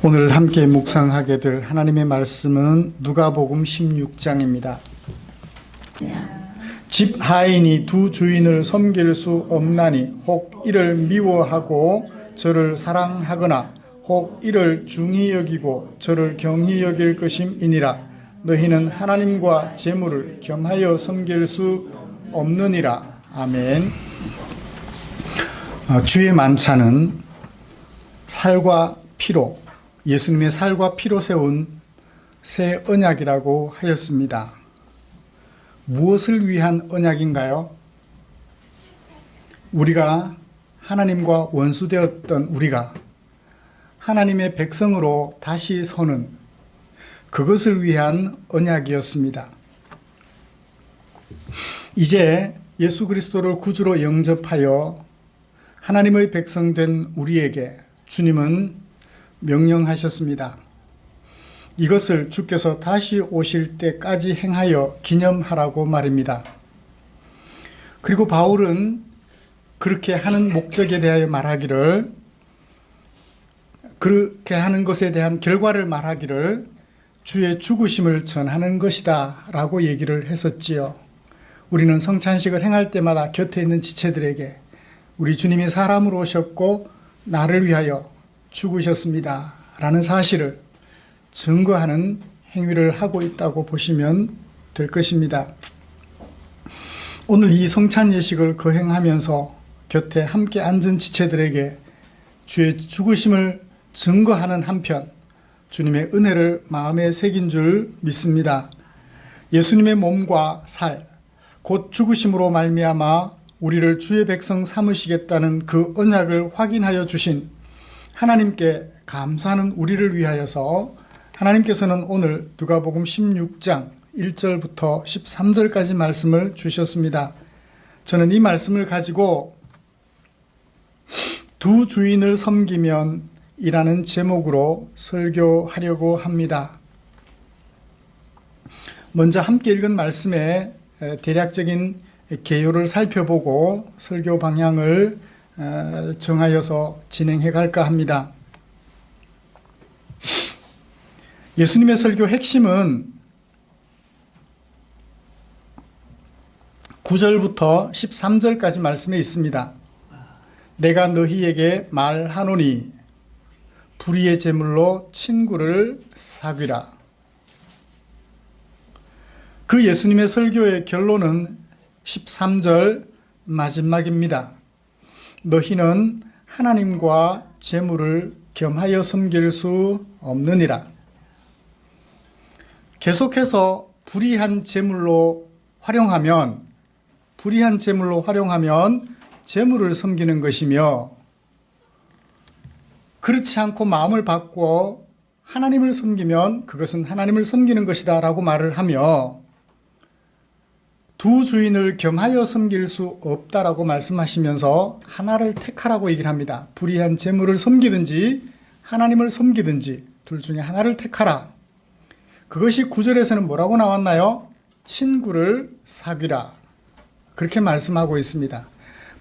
오늘 함께 묵상하게 될 하나님의 말씀은 누가복음 16장입니다. 집 하인이 두 주인을 섬길 수 없나니 혹 이를 미워하고 저를 사랑하거나 혹 이를 중히 여기고 저를 경히 여길 것임이니라. 너희는 하나님과 재물을 겸하여 섬길 수 없느니라. 아멘. 주의 만찬은 살과 피로, 예수님의 살과 피로 세운 새 언약이라고 하였습니다. 무엇을 위한 언약인가요? 우리가 하나님과 원수되었던 우리가 하나님의 백성으로 다시 서는 그것을 위한 언약이었습니다. 이제 예수 그리스도를 구주로 영접하여 하나님의 백성 된 우리에게 주님은 명령하셨습니다. 이것을 주께서 다시 오실 때까지 행하여 기념하라고 말입니다. 그리고 바울은 그렇게 하는 목적에 대하여 말하기를, 그렇게 하는 것에 대한 결과를 말하기를 주의 죽으심을 전하는 것이다 라고 얘기를 했었지요. 우리는 성찬식을 행할 때마다 곁에 있는 지체들에게 우리 주님이 사람으로 오셨고 나를 위하여 죽으셨습니다 라는 사실을 증거하는 행위를 하고 있다고 보시면 될 것입니다. 오늘 이 성찬 예식을 거행하면서 곁에 함께 앉은 지체들에게 주의 죽으심을 증거하는 한편 주님의 은혜를 마음에 새긴 줄 믿습니다. 예수님의 몸과 살, 곧 죽으심으로 말미암아 우리를 주의 백성 삼으시겠다는 그 언약을 확인하여 주신 하나님께 감사하는 우리를 위하여서 하나님께서는 오늘 누가복음 16장 1절부터 13절까지 말씀을 주셨습니다. 저는 이 말씀을 가지고 두 주인을 섬기면 이라는 제목으로 설교하려고 합니다. 먼저 함께 읽은 말씀의 대략적인 개요를 살펴보고 설교 방향을 정하여서 진행해 갈까 합니다. 예수님의 설교 핵심은 9절부터 13절까지 말씀에 있습니다. 내가 너희에게 말하노니 불의의 제물로 친구를 사귀라. 그 예수님의 설교의 결론은 13절 마지막입니다. 너희는 하나님과 재물을 겸하여 섬길 수 없느니라. 계속해서 불의한 재물로 활용하면 재물을 섬기는 것이며, 그렇지 않고 마음을 바꾸어 하나님을 섬기면 그것은 하나님을 섬기는 것이다 라고 말을 하며, 두 주인을 겸하여 섬길 수 없다라고 말씀하시면서 하나를 택하라고 얘기를 합니다. 불의한 재물을 섬기든지 하나님을 섬기든지 둘 중에 하나를 택하라. 그것이 9절에서는 뭐라고 나왔나요? 친구를 사귀라. 그렇게 말씀하고 있습니다.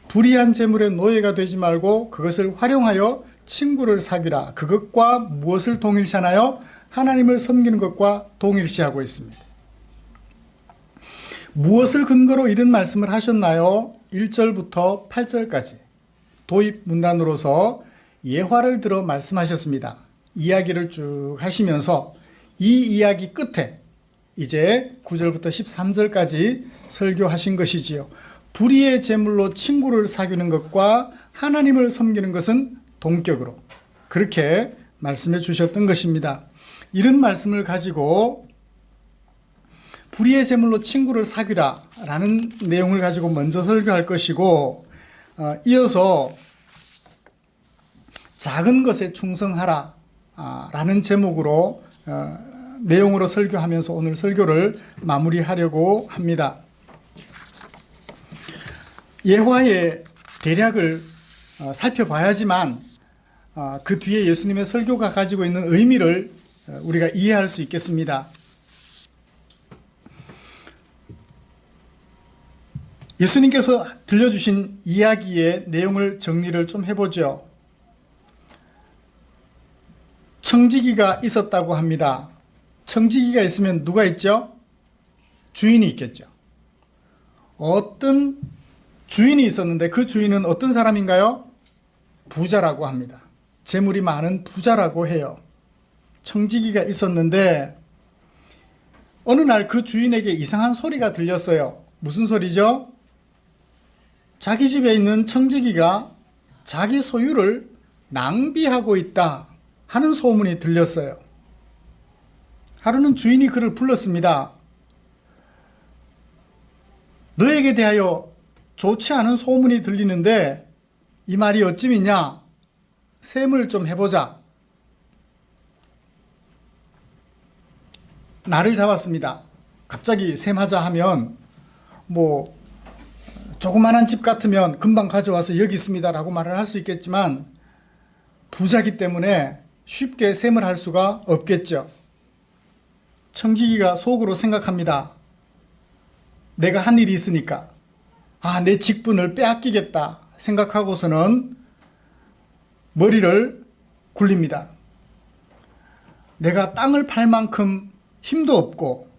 불의한 재물의 노예가 되지 말고 그것을 활용하여 친구를 사귀라. 그것과 무엇을 동일시하나요? 하나님을 섬기는 것과 동일시하고 있습니다. 무엇을 근거로 이런 말씀을 하셨나요? 1절부터 8절까지 도입 문단으로서 예화를 들어 말씀하셨습니다. 이야기를 쭉 하시면서 이 이야기 끝에 이제 9절부터 13절까지 설교하신 것이지요. 불의의 제물로 친구를 사귀는 것과 하나님을 섬기는 것은 동격으로 그렇게 말씀해 주셨던 것입니다. 이런 말씀을 가지고 불의의 제물로 친구를 사귀라 라는 내용을 가지고 먼저 설교할 것이고, 이어서 작은 것에 충성하라 라는 제목으로 내용으로 설교하면서 오늘 설교를 마무리하려고 합니다. 예화의 대략을 살펴봐야지만 그 뒤에 예수님의 설교가 가지고 있는 의미를 우리가 이해할 수 있겠습니다. 예수님께서 들려주신 이야기의 내용을 정리를 좀 해보죠. 청지기가 있었다고 합니다. 청지기가 있으면 누가 있죠? 주인이 있겠죠. 어떤 주인이 있었는데 그 주인은 어떤 사람인가요? 부자라고 합니다. 재물이 많은 부자라고 해요. 청지기가 있었는데 어느 날 그 주인에게 이상한 소리가 들렸어요. 무슨 소리죠? 자기 집에 있는 청지기가 자기 소유를 낭비하고 있다 하는 소문이 들렸어요. 하루는 주인이 그를 불렀습니다. 너에게 대하여 좋지 않은 소문이 들리는데 이 말이 어찌미냐? 셈을 좀 해보자. 나를 잡았습니다. 갑자기 셈하자 하면 뭐 조그만한 집 같으면 금방 가져와서 여기 있습니다 라고 말을 할 수 있겠지만 부자기 때문에 쉽게 셈을 할 수가 없겠죠. 청지기가 속으로 생각합니다. 내가 한 일이 있으니까 내 직분을 빼앗기겠다 생각하고서는 머리를 굴립니다. 내가 땅을 팔 만큼 힘도 없고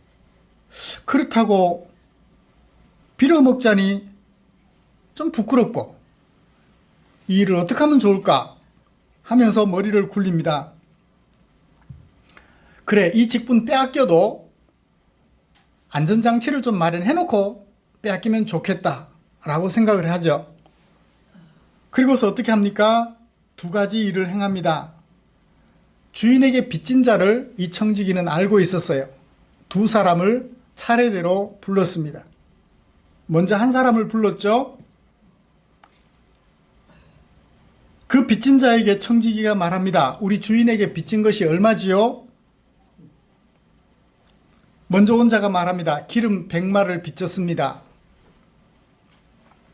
그렇다고 빌어먹자니 좀 부끄럽고 이 일을 어떻게 하면 좋을까 하면서 머리를 굴립니다. 그래, 이 직분 빼앗겨도 안전장치를 좀 마련해놓고 빼앗기면 좋겠다라고 생각을 하죠. 그리고서 어떻게 합니까? 두 가지 일을 행합니다. 주인에게 빚진 자를 이 청지기는 알고 있었어요. 두 사람을 차례대로 불렀습니다. 먼저 한 사람을 불렀죠. 그 빚진 자에게 청지기가 말합니다. 우리 주인에게 빚진 것이 얼마지요? 먼저 온 자가 말합니다. 기름 100마를 빚졌습니다.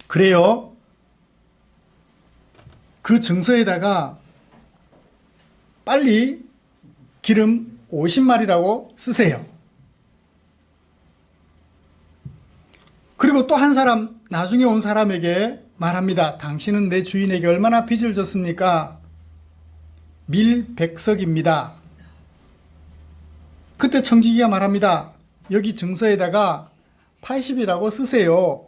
그래요? 그 증서에다가 빨리 기름 50마리라고 쓰세요. 그리고 또 한 사람, 나중에 온 사람에게 말합니다. 당신은 내 주인에게 얼마나 빚을 졌습니까? 밀 100석입니다. 그때 청지기가 말합니다. 여기 증서에다가 80이라고 쓰세요.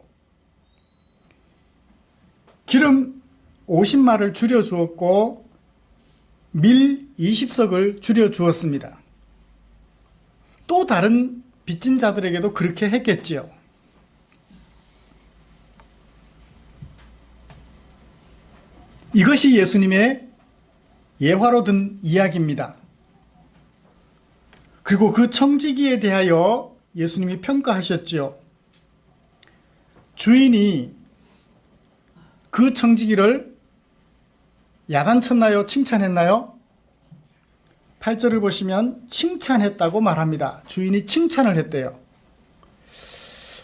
기름 50마를 줄여주었고 밀 20석을 줄여주었습니다. 또 다른 빚진 자들에게도 그렇게 했겠지요. 이것이 예수님의 예화로 든 이야기입니다. 그리고 그 청지기에 대하여 예수님이 평가하셨지요. 주인이 그 청지기를 야단쳤나요? 칭찬했나요? 8절을 보시면 칭찬했다고 말합니다. 주인이 칭찬을 했대요.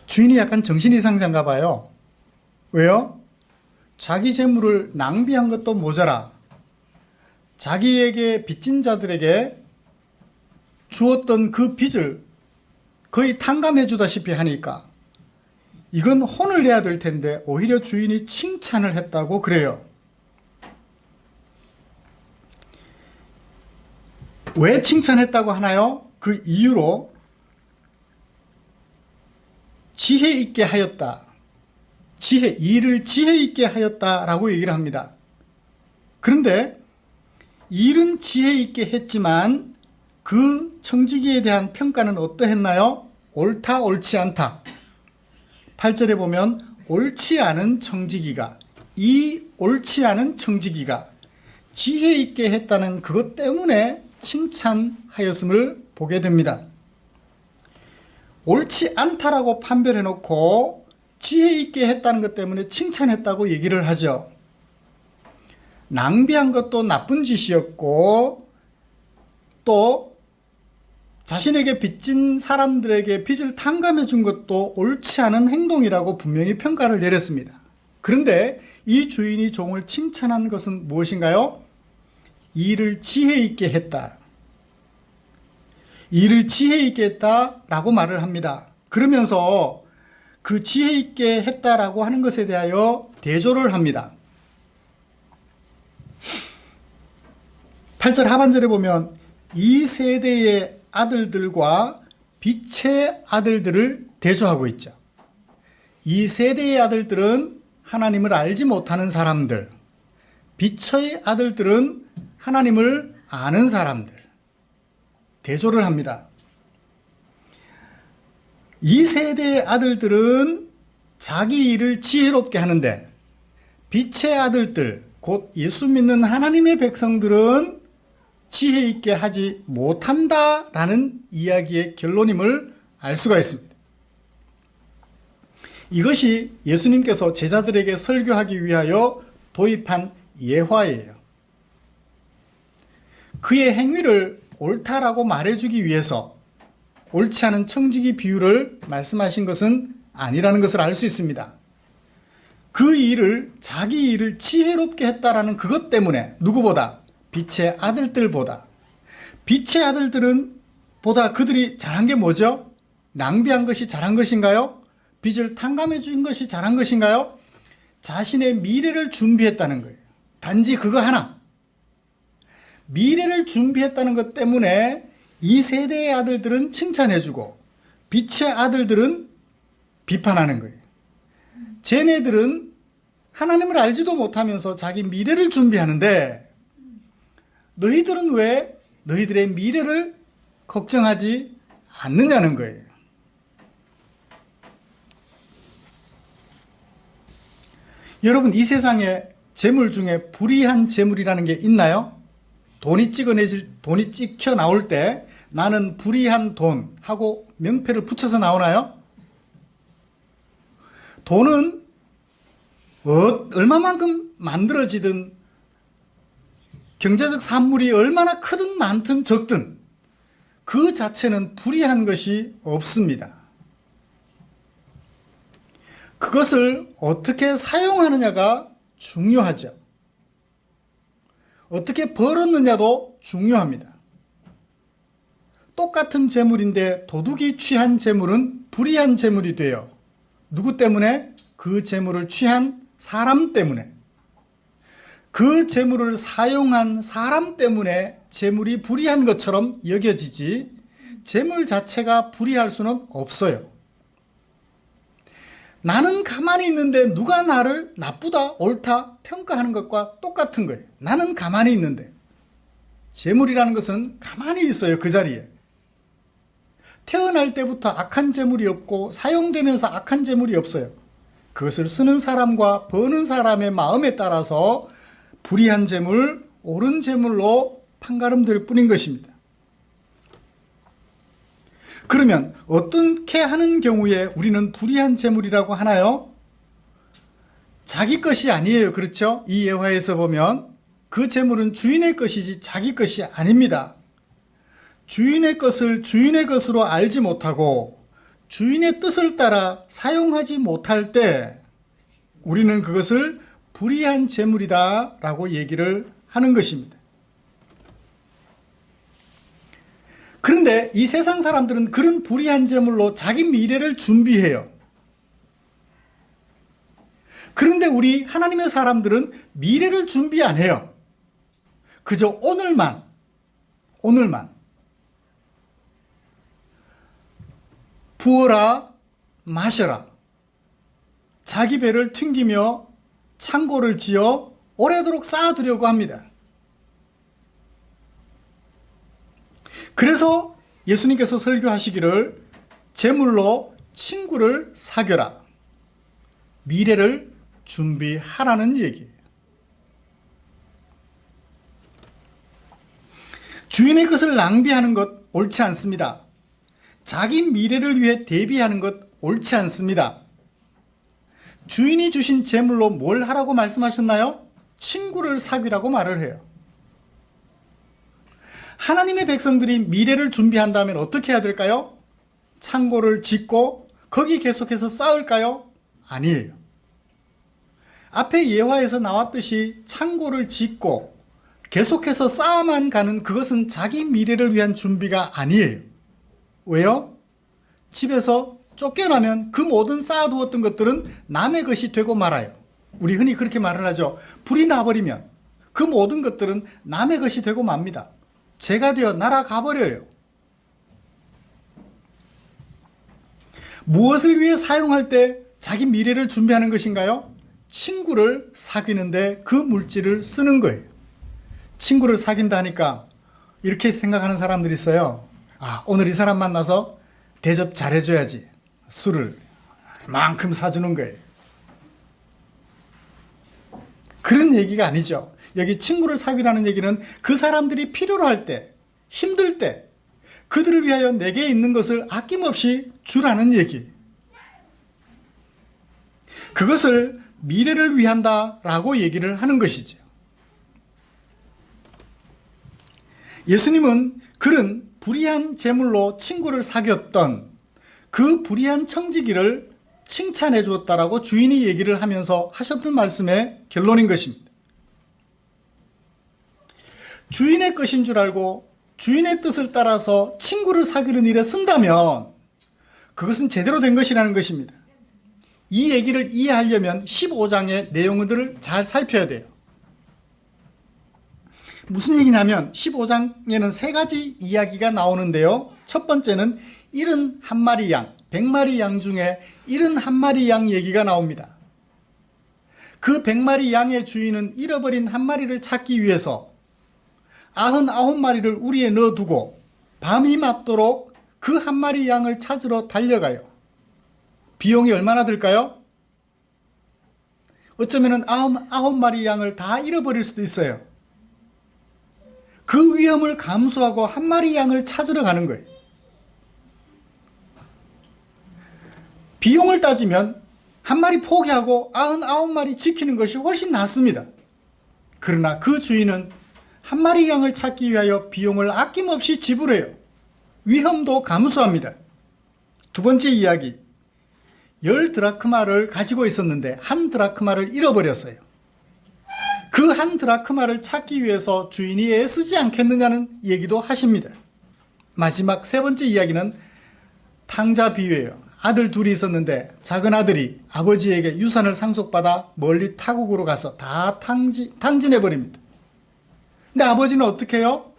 주인이 약간 정신 이상자인가 봐요. 왜요? 자기 재물을 낭비한 것도 모자라 자기에게 빚진 자들에게 주었던 그 빚을 거의 탕감해 주다시피 하니까 이건 혼을 내야 될 텐데 오히려 주인이 칭찬을 했다고 그래요. 왜 칭찬했다고 하나요? 그 이유로 지혜 있게 하였다. 일을 지혜 있게 하였다라고 얘기를 합니다. 그런데 일은 지혜 있게 했지만 그 청지기에 대한 평가는 어떠했나요? 옳다, 옳지 않다. 8절에 보면 옳지 않은 청지기가, 이 옳지 않은 청지기가 지혜 있게 했다는 그것 때문에 칭찬하였음을 보게 됩니다. 옳지 않다라고 판별해놓고 지혜 있게 했다는 것 때문에 칭찬했다고 얘기를 하죠. 낭비한 것도 나쁜 짓이었고 또 자신에게 빚진 사람들에게 빚을 탕감해 준 것도 옳지 않은 행동이라고 분명히 평가를 내렸습니다. 그런데 이 주인이 종을 칭찬한 것은 무엇인가요? 일을 지혜 있게 했다. 일을 지혜 있게 했다라고 말을 합니다. 그러면서 그 지혜 있게 했다라고 하는 것에 대하여 대조를 합니다. 8절 하반절에 보면 이 세대의 아들들과 빛의 아들들을 대조하고 있죠. 이 세대의 아들들은 하나님을 알지 못하는 사람들, 빛의 아들들은 하나님을 아는 사람들, 대조를 합니다. 이 세대의 아들들은 자기 일을 지혜롭게 하는데, 빛의 아들들, 곧 예수 믿는 하나님의 백성들은 지혜 있게 하지 못한다라는 이야기의 결론임을 알 수가 있습니다. 이것이 예수님께서 제자들에게 설교하기 위하여 도입한 예화예요. 그의 행위를 옳다라고 말해주기 위해서 옳지 않은 청지기 비유를 말씀하신 것은 아니라는 것을 알 수 있습니다. 그 일을, 자기 일을 지혜롭게 했다라는 그것 때문에 누구보다, 빛의 아들들보다, 빛의 아들들은 보다 그들이 잘한 게 뭐죠? 낭비한 것이 잘한 것인가요? 빚을 탕감해 준 것이 잘한 것인가요? 자신의 미래를 준비했다는 거예요. 단지 그거 하나. 미래를 준비했다는 것 때문에 이 세대의 아들들은 칭찬해주고 빛의 아들들은 비판하는 거예요. 쟤네들은 하나님을 알지도 못하면서 자기 미래를 준비하는데 너희들은 왜 너희들의 미래를 걱정하지 않느냐는 거예요. 여러분, 이 세상에 재물 중에 불의한 재물이라는 게 있나요? 돈이 찍혀 나올 때 나는 불의한 돈 하고 명패를 붙여서 나오나요? 돈은 얼마만큼 만들어지든 경제적 산물이 얼마나 크든 많든 적든 그 자체는 불의한 것이 없습니다. 그것을 어떻게 사용하느냐가 중요하죠. 어떻게 벌었느냐도 중요합니다. 똑같은 재물인데 도둑이 취한 재물은 불의한 재물이 돼요. 누구 때문에? 그 재물을 취한 사람 때문에. 그 재물을 사용한 사람 때문에 재물이 불의한 것처럼 여겨지지 재물 자체가 불의할 수는 없어요. 나는 가만히 있는데 누가 나를 나쁘다, 옳다 평가하는 것과 똑같은 거예요. 나는 가만히 있는데. 재물이라는 것은 가만히 있어요, 그 자리에. 태어날 때부터 악한 재물이 없고 사용되면서 악한 재물이 없어요. 그것을 쓰는 사람과 버는 사람의 마음에 따라서 불의한 재물, 옳은 재물로 판가름될 뿐인 것입니다. 그러면 어떻게 하는 경우에 우리는 불의한 재물이라고 하나요? 자기 것이 아니에요. 그렇죠? 이 예화에서 보면 그 재물은 주인의 것이지 자기 것이 아닙니다. 주인의 것을 주인의 것으로 알지 못하고 주인의 뜻을 따라 사용하지 못할 때 우리는 그것을 불의한 재물이다 라고 얘기를 하는 것입니다. 그런데 이 세상 사람들은 그런 불의한 재물로 자기 미래를 준비해요. 그런데 우리 하나님의 사람들은 미래를 준비 안 해요. 그저 오늘만 부어라 마셔라, 자기 배를 튕기며 창고를 지어 오래도록 쌓아두려고 합니다. 그래서 예수님께서 설교하시기를 재물로 친구를 사겨라, 미래를 준비하라는 얘기예요. 주인의 것을 낭비하는 것 옳지 않습니다. 자기 미래를 위해 대비하는 것 옳지 않습니다. 주인이 주신 재물로 뭘 하라고 말씀하셨나요? 친구를 사귀라고 말을 해요. 하나님의 백성들이 미래를 준비한다면 어떻게 해야 될까요? 창고를 짓고 거기 계속해서 쌓을까요? 아니에요. 앞에 예화에서 나왔듯이 창고를 짓고 계속해서 쌓아만 가는 그것은 자기 미래를 위한 준비가 아니에요. 왜요? 집에서 쫓겨나면 그 모든 쌓아두었던 것들은 남의 것이 되고 말아요. 우리 흔히 그렇게 말을 하죠. 불이 나버리면 그 모든 것들은 남의 것이 되고 맙니다. 죄가 되어 날아가 버려요. 무엇을 위해 사용할 때 자기 미래를 준비하는 것인가요? 친구를 사귀는데 그 물질을 쓰는 거예요. 친구를 사귄다니까 이렇게 생각하는 사람들이 있어요. 아, 오늘 이 사람 만나서 대접 잘해줘야지. 술을 만큼 사주는 거예요. 그런 얘기가 아니죠. 여기 친구를 사귀라는 얘기는 그 사람들이 필요로 할 때, 힘들 때 그들을 위하여 내게 있는 것을 아낌없이 주라는 얘기. 그것을 미래를 위한다라고 얘기를 하는 것이죠. 예수님은 그런 불의한 재물로 친구를 사귀었던 그 불의한 청지기를 칭찬해 주었다라고 주인이 얘기를 하면서 하셨던 말씀의 결론인 것입니다. 주인의 것인 줄 알고 주인의 뜻을 따라서 친구를 사귀는 일에 쓴다면 그것은 제대로 된 것이라는 것입니다. 이 얘기를 이해하려면 15장의 내용들을 잘 살펴야 돼요. 무슨 얘기냐면 15장에는 세 가지 이야기가 나오는데요. 첫 번째는 71마리 양, 100마리 양 중에 71마리 양 얘기가 나옵니다. 그 100마리 양의 주인은 잃어버린 한 마리를 찾기 위해서 99마리를 우리에 넣어두고 밤이 맞도록 그 한 마리 양을 찾으러 달려가요. 비용이 얼마나 들까요? 어쩌면 99마리 양을 다 잃어버릴 수도 있어요. 그 위험을 감수하고 한 마리 양을 찾으러 가는 거예요. 비용을 따지면 한 마리 포기하고 99마리 지키는 것이 훨씬 낫습니다. 그러나 그 주인은 한 마리 양을 찾기 위하여 비용을 아낌없이 지불해요. 위험도 감수합니다. 두 번째 이야기, 10드라크마를 가지고 있었는데 한 드라크마를 잃어버렸어요. 그 한 드라크마를 찾기 위해서 주인이 애쓰지 않겠느냐는 얘기도 하십니다. 마지막 세 번째 이야기는 탕자 비유예요. 아들 둘이 있었는데 작은 아들이 아버지에게 유산을 상속받아 멀리 타국으로 가서 다 탕진해버립니다. 근데 아버지는 어떻게 해요?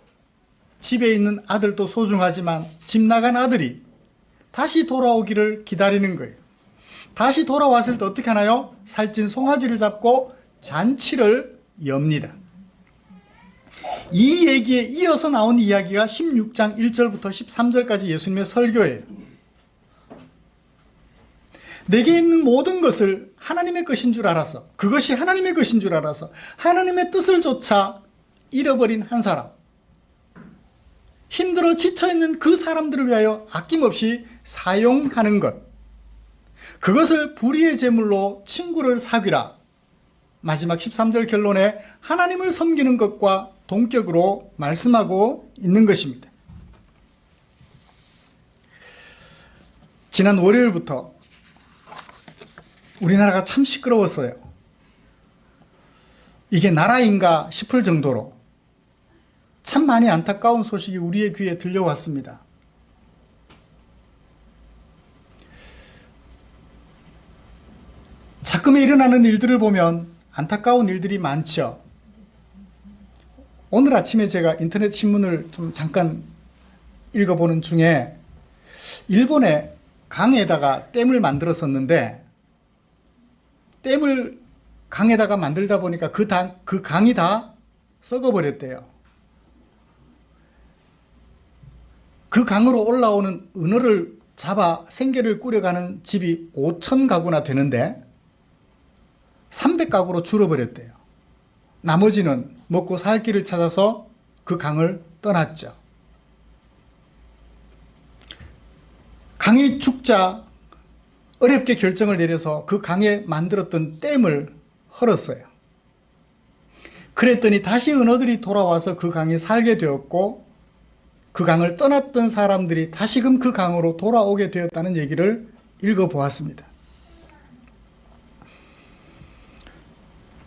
집에 있는 아들도 소중하지만 집 나간 아들이 다시 돌아오기를 기다리는 거예요. 다시 돌아왔을 때 어떻게 하나요? 살찐 송아지를 잡고 잔치를 엽니다. 이 얘기에 이어서 나온 이야기가 16장 1절부터 13절까지 예수님의 설교예요. 내게 있는 모든 것을 하나님의 것인 줄 알아서, 그것이 하나님의 것인 줄 알아서 하나님의 뜻을 조차 잃어버린 한 사람, 힘들어 지쳐있는 그 사람들을 위하여 아낌없이 사용하는 것, 그것을 불의의 제물로 친구를 사귀라. 마지막 13절 결론에 하나님을 섬기는 것과 동격으로 말씀하고 있는 것입니다. 지난 월요일부터 우리나라가 참 시끄러웠어요. 이게 나라인가 싶을 정도로 참 많이 안타까운 소식이 우리의 귀에 들려왔습니다. 자금에 일어나는 일들을 보면 안타까운 일들이 많죠. 오늘 아침에 제가 인터넷 신문을 좀 잠깐 읽어보는 중에 일본의 강에다가 댐을 만들었었는데 댐을 강에다가 만들다 보니까 그 강이 다 썩어버렸대요. 그 강으로 올라오는 은어를 잡아 생계를 꾸려가는 집이 5,000가구나 되는데 300가구로 줄어버렸대요. 나머지는 먹고 살 길을 찾아서 그 강을 떠났죠. 강이 죽자 어렵게 결정을 내려서 그 강에 만들었던 댐을 헐었어요. 그랬더니 다시 은어들이 돌아와서 그 강에 살게 되었고 그 강을 떠났던 사람들이 다시금 그 강으로 돌아오게 되었다는 얘기를 읽어보았습니다.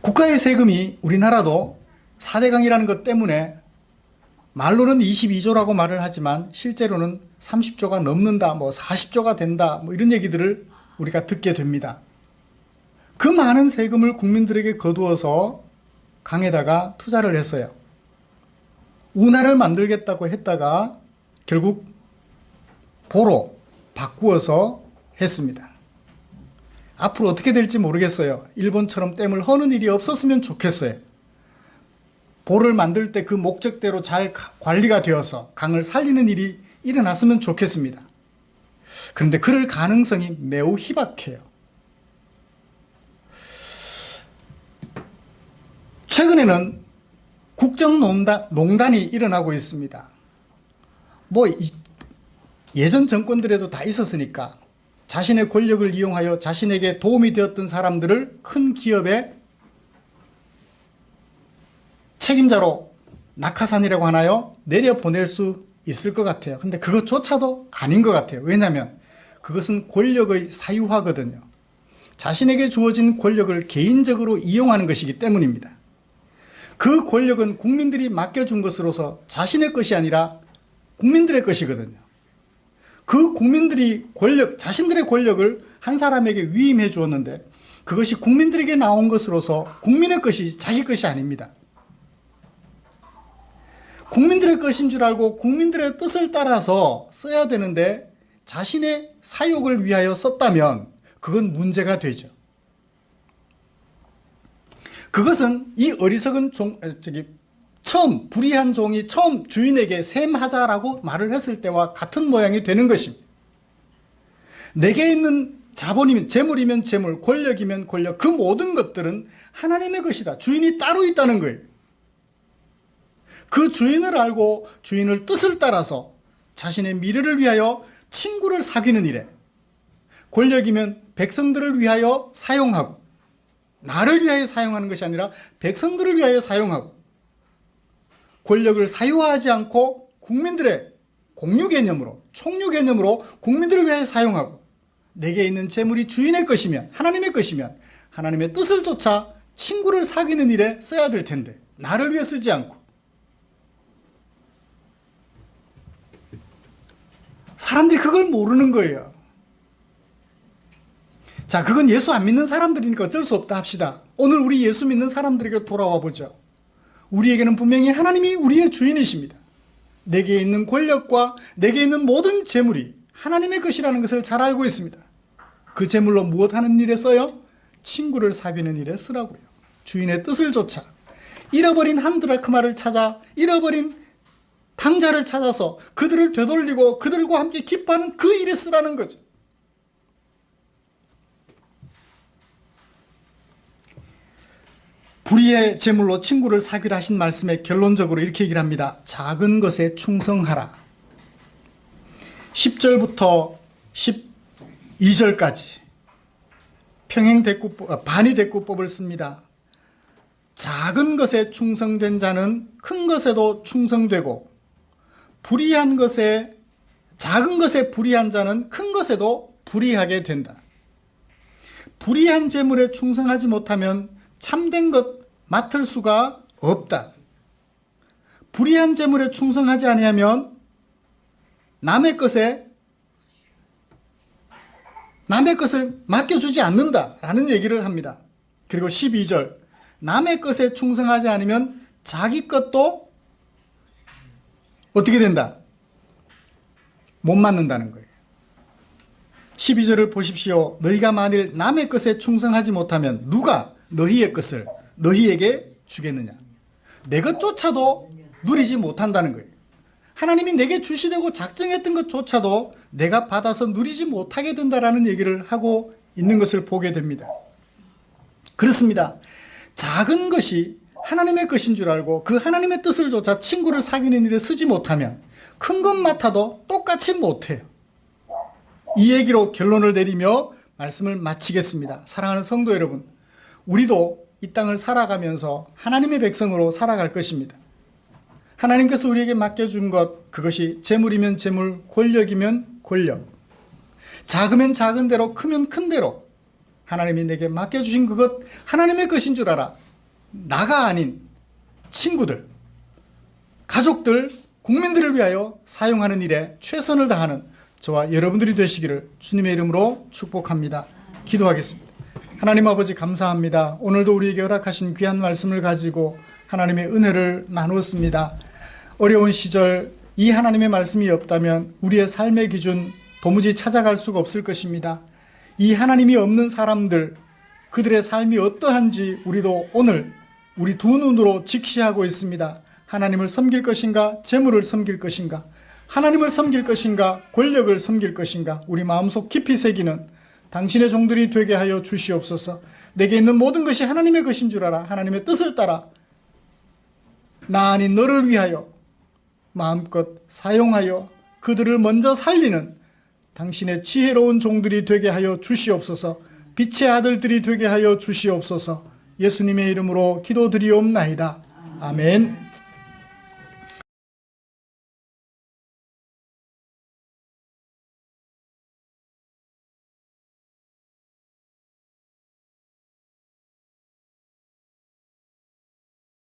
국가의 세금이 우리나라도 4대강이라는 것 때문에 말로는 22조라고 말을 하지만 실제로는 30조가 넘는다, 40조가 된다, 이런 얘기들을 우리가 듣게 됩니다. 그 많은 세금을 국민들에게 거두어서 강에다가 투자를 했어요. 운하를 만들겠다고 했다가 결국 보로 바꾸어서 했습니다. 앞으로 어떻게 될지 모르겠어요. 일본처럼 댐을 허는 일이 없었으면 좋겠어요. 보를 만들 때 그 목적대로 잘 관리가 되어서 강을 살리는 일이 일어났으면 좋겠습니다. 그런데 그럴 가능성이 매우 희박해요. 최근에는 국정농단이 일어나고 있습니다. 예전 정권들에도 다 있었으니까 자신의 권력을 이용하여 자신에게 도움이 되었던 사람들을 큰 기업의 책임자로 낙하산이라고 하나요? 내려보낼 수 있을 것 같아요. 근데 그것조차도 아닌 것 같아요. 왜냐하면 그것은 권력의 사유화거든요. 자신에게 주어진 권력을 개인적으로 이용하는 것이기 때문입니다. 그 권력은 국민들이 맡겨준 것으로서 자신의 것이 아니라 국민들의 것이거든요. 그 국민들이 자신들의 권력을 한 사람에게 위임해 주었는데 그것이 국민들에게 나온 것으로서 국민의 것이 자기 것이 아닙니다. 국민들의 것인 줄 알고 국민들의 뜻을 따라서 써야 되는데 자신의 사욕을 위하여 썼다면 그건 문제가 되죠. 그것은 이 어리석은 처음 불의한 종이 처음 주인에게 셈하자라고 말을 했을 때와 같은 모양이 되는 것입니다. 내게 있는 자본이면 재물이면 재물, 권력이면 권력, 그 모든 것들은 하나님의 것이다. 주인이 따로 있다는 거예요. 그 주인을 알고 주인의 뜻을 따라서 자신의 미래를 위하여 친구를 사귀는 일에 권력이면 백성들을 위하여 사용하고 나를 위하여 사용하는 것이 아니라 백성들을 위하여 사용하고 권력을 사유화하지 않고 국민들의 공유 개념으로 총유 개념으로 국민들을 위하여 사용하고 내게 있는 재물이 주인의 것이면 하나님의 것이면 하나님의 뜻을 쫓아 친구를 사귀는 일에 써야 될 텐데 나를 위해 쓰지 않고 사람들이 그걸 모르는 거예요. 자, 그건 예수 안 믿는 사람들이니까 어쩔 수 없다 합시다. 오늘 우리 예수 믿는 사람들에게 돌아와 보죠. 우리에게는 분명히 하나님이 우리의 주인이십니다. 내게 있는 권력과 내게 있는 모든 재물이 하나님의 것이라는 것을 잘 알고 있습니다. 그 재물로 무엇 하는 일에 써요? 친구를 사귀는 일에 쓰라고요. 주인의 뜻을 쫓아 잃어버린 한 드라크마를 찾아 잃어버린 당자를 찾아서 그들을 되돌리고 그들과 함께 기뻐하는 그 일에 쓰라는 거죠. 불의의 재물로 친구를 사귀라 하신 말씀에 결론적으로 이렇게 얘기를 합니다. 작은 것에 충성하라. 10절부터 12절까지 반의대꾸법을 씁니다. 작은 것에 충성된 자는 큰 것에도 충성되고 작은 것에 불의한 자는 큰 것에도 불의하게 된다. 불의한 재물에 충성하지 못하면 참된 것 맡을 수가 없다. 불의한 재물에 충성하지 아니하면 남의 것을 맡겨주지 않는다라는 얘기를 합니다. 그리고 12절 남의 것에 충성하지 않으면 자기 것도 어떻게 된다? 못 맡는다는 거예요. 12절을 보십시오. 너희가 만일 남의 것에 충성하지 못하면 누가 너희의 것을 너희에게 주겠느냐? 내 것조차도 누리지 못한다는 거예요. 하나님이 내게 주시려고 작정했던 것조차도 내가 받아서 누리지 못하게 된다라는 얘기를 하고 있는 것을 보게 됩니다. 그렇습니다. 작은 것이 하나님의 것인 줄 알고 그 하나님의 뜻을 쫓아 친구를 사귀는 일에 쓰지 못하면 큰 것 맡아도 똑같이 못해요. 이 얘기로 결론을 내리며 말씀을 마치겠습니다. 사랑하는 성도 여러분, 우리도 이 땅을 살아가면서 하나님의 백성으로 살아갈 것입니다. 하나님께서 우리에게 맡겨준 것, 그것이 재물이면 재물, 권력이면 권력, 작으면 작은 대로, 크면 큰 대로 하나님이 내게 맡겨주신 그것 하나님의 것인 줄 알아. 나가 아닌 친구들, 가족들, 국민들을 위하여 사용하는 일에 최선을 다하는 저와 여러분들이 되시기를 주님의 이름으로 축복합니다. 기도하겠습니다. 하나님 아버지 감사합니다. 오늘도 우리에게 허락하신 귀한 말씀을 가지고 하나님의 은혜를 나누었습니다. 어려운 시절 이 하나님의 말씀이 없다면 우리의 삶의 기준 도무지 찾아갈 수가 없을 것입니다. 이 하나님이 없는 사람들, 그들의 삶이 어떠한지 우리도 오늘 우리 두 눈으로 직시하고 있습니다. 하나님을 섬길 것인가, 재물을 섬길 것인가, 하나님을 섬길 것인가, 권력을 섬길 것인가, 우리 마음속 깊이 새기는 당신의 종들이 되게 하여 주시옵소서. 내게 있는 모든 것이 하나님의 것인 줄 알아. 하나님의 뜻을 따라 나 아닌 너를 위하여 마음껏 사용하여 그들을 먼저 살리는 당신의 지혜로운 종들이 되게 하여 주시옵소서. 빛의 아들들이 되게 하여 주시옵소서. 예수님의 이름으로 기도드리옵나이다. 아멘.